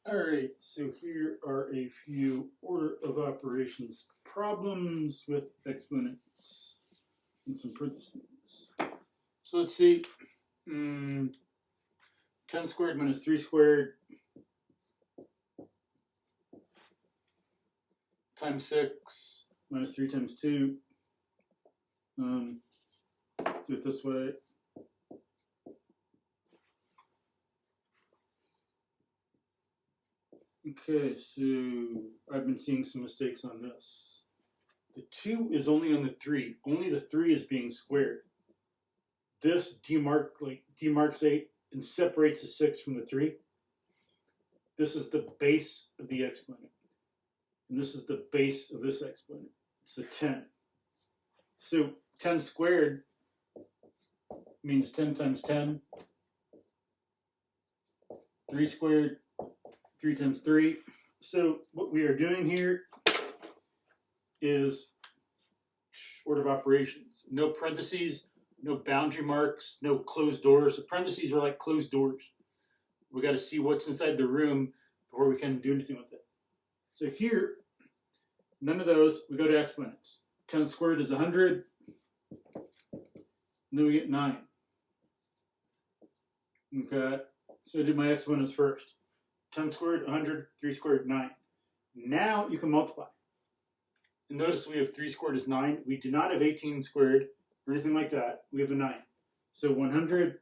All right, so here are a few order of operations problems with exponents and some parentheses. So let's see, 10 squared minus 3 squared times 6 minus 3 times 2. Do it this way. Okay, so I've been seeing some mistakes on this. The 2 is only on the 3. Only the 3 is being squared. This demarks 8 and separates the 6 from the 3. This is the base of the exponent. And this is the base of this exponent. It's the 10. So 10 squared means 10 times 10. 3 squared, 3 times 3. So what we are doing here is order of operations. No parentheses, no boundary marks, no closed doors. The parentheses are like closed doors. We got to see what's inside the room before we can do anything with it. So here, none of those. We go to exponents. 10 squared is 100. And then we get 9. Okay, so I did my exponents first. 10 squared, 100, 3 squared, 9. Now you can multiply. And notice we have 3 squared is 9. We do not have 18 squared or anything like that. We have a 9. So 100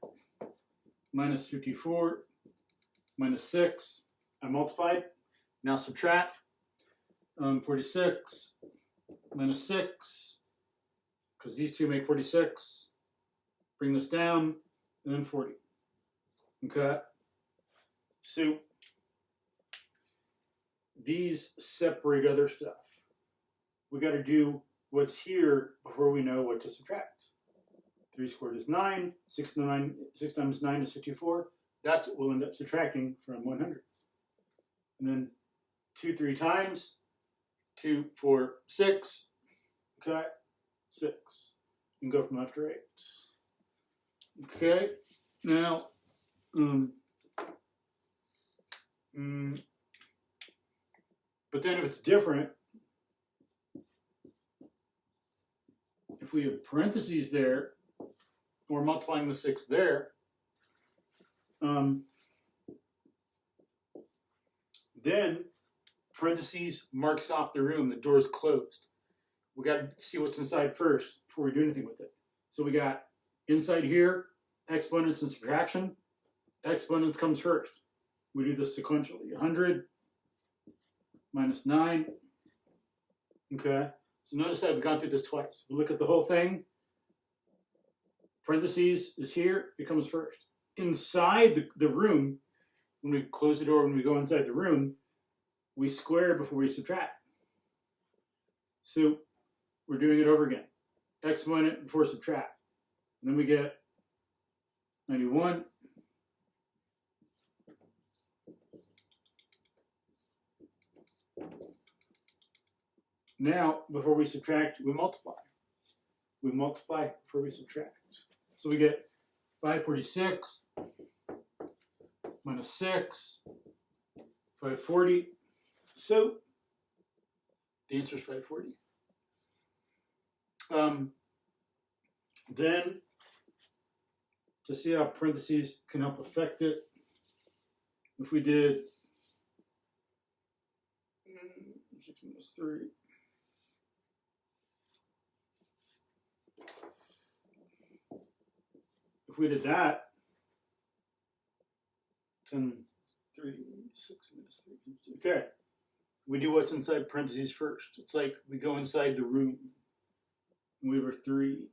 minus 54 minus 6. I multiplied. Now subtract. 46 minus 6, because these two make 46. Bring this down, and then 40. Okay? So these separate other stuff. We got to do what's here before we know what to subtract. 3 squared is 9. 6 times 9 is 54. That's what we'll end up subtracting from 100. And then 2 3 times. 2, 4, 6. Okay, 6. You can go from left to right. Okay, now, but then if it's different, if we have parentheses there, we're multiplying the 6 there, then parentheses marks off the room. The door is closed. We got to see what's inside first before we do anything with it. So we got inside here, exponents and subtraction. Exponents comes first. We do this sequentially. 100 minus 9. Okay. So notice that I've gone through this twice. We look at the whole thing. Parentheses is here. It comes first. Inside the room, when we close the door, when we go inside the room, we square before we subtract. So we're doing it over again. Exponent before subtract. And then we get 91. Now, before we subtract, we multiply. We multiply before we subtract. So we get 546 minus 6, 540. So the answer is 540. Then, to see how parentheses can help affect it, if we did 6 minus 3, if we did that, 10, 3, 6 minus 3. Okay. We do what's inside parentheses first. It's like we go inside the room. We have our 3.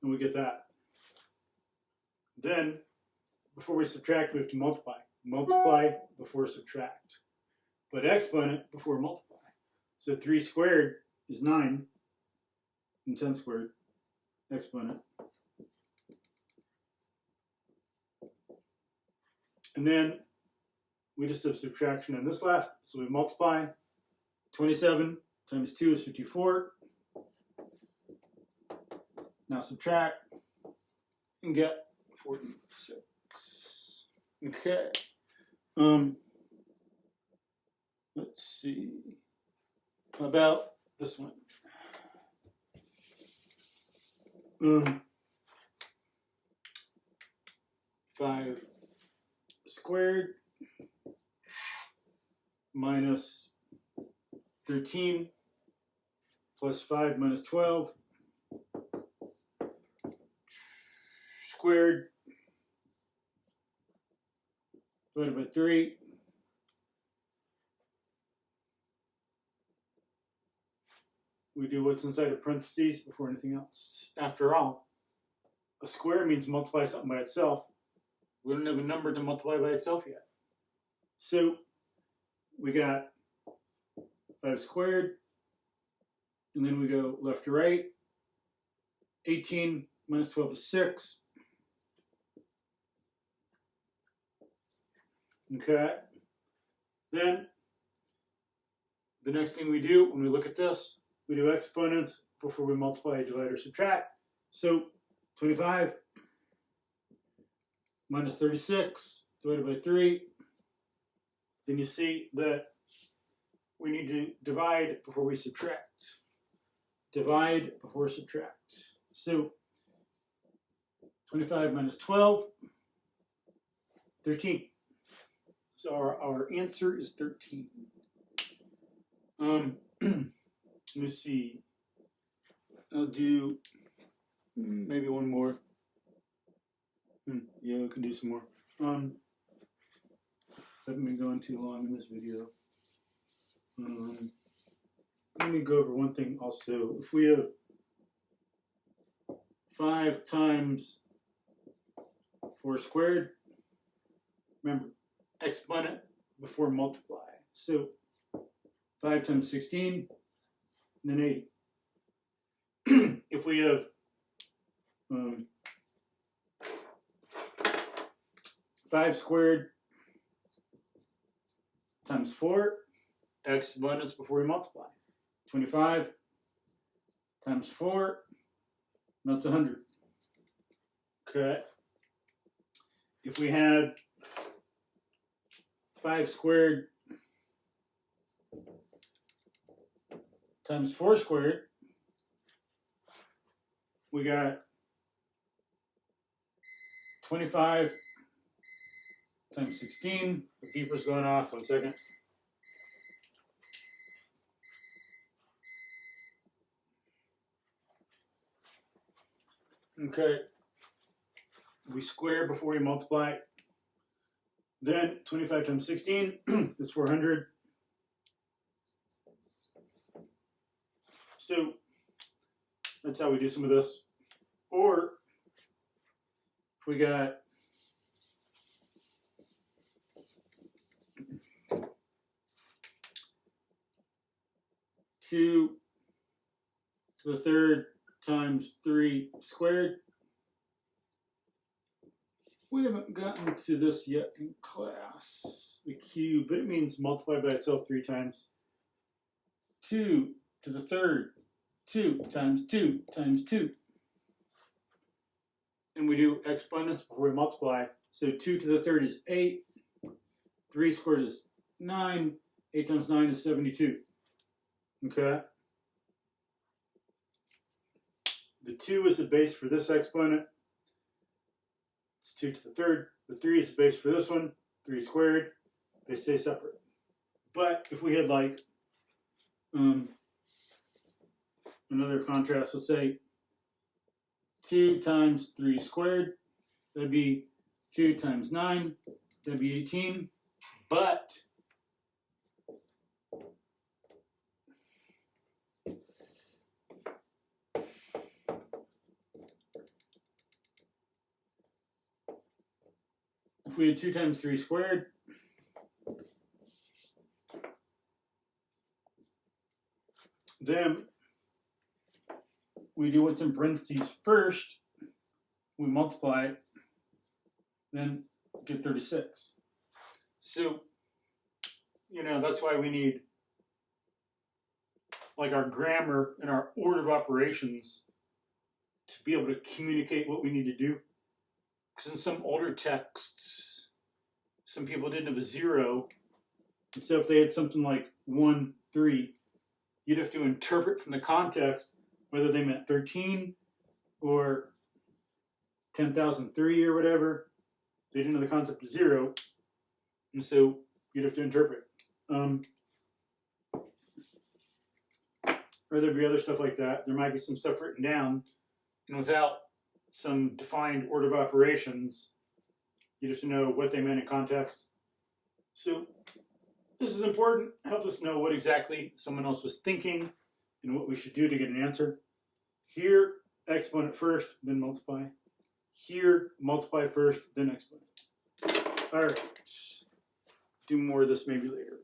And we get that. Then, before we subtract, we have to multiply. Multiply before subtract. But exponent before multiply. So 3 squared is 9. And 10 squared, exponent. And then we just have subtraction on this left. So we multiply. 27 times 2 is 54. Now subtract and get 46. Okay. Let's see. How about this one? 5 squared minus 13 plus 5 minus 12 squared divided by 3 we do what's inside of parentheses before anything else. After all, a square means multiply something by itself. We don't have a number to multiply by itself yet. So we got 5 squared, and then we go left to right. 18 minus 12 is 6. Okay. Then the next thing we do when we look at this, we do exponents before we multiply, divide, or subtract. So 25 minus 36 divided by 3. Then you see that we need to divide before we subtract. Divide before subtract. So 25 minus 12, 13. So our answer is 13. Let me see. I'll do maybe one more. Yeah, we can do some more. Haven't been going too long in this video. Let me go over one thing also. If we have 5 times 4 squared, remember, exponent before multiply. So 5 times 16, and then 80. If we have 5 squared times 4, exponents before we multiply. 25 times 4, that's 100. Okay. If we had 5 squared times 4 squared, we got 25 times 16. The beeper's going off. 1 second. Okay. We square before we multiply. Then 25 times 16 is 400. So that's how we do some of this. Or if we got 2 to the third times 3 squared. We haven't gotten to this yet in class, the cube, but it means multiply by itself 3 times. 2 to the third, 2 times 2 times 2. And we do exponents before we multiply. So 2 to the third is 8, 3 squared is 9, 8 times 9 is 72. Okay? The 2 is the base for this exponent. It's 2 to the third. The 3 is the base for this one. 3 squared. They stay separate. But if we had like another contrast, let's say 2 times 3 squared, that'd be 2 times 9, that'd be 18. But if we had 2 times 3 squared, then we do what's in parentheses first, we multiply it, then get 36. So, you know, that's why we need like our grammar and our order of operations to be able to communicate what we need to do. Because in some older texts, some people didn't have a 0. And so if they had something like 1, 3, you'd have to interpret from the context whether they meant 13 or 10,003 or whatever. They didn't know the concept of 0. And so you'd have to interpret. Or there'd be other stuff like that. There might be some stuff written down, and without some defined order of operations, you have to know what they meant in context. So this is important. It helps us know what exactly someone else was thinking and what we should do to get an answer. Here, exponent first, then multiply. Here, multiply first, then exponent. All right. Do more of this maybe later.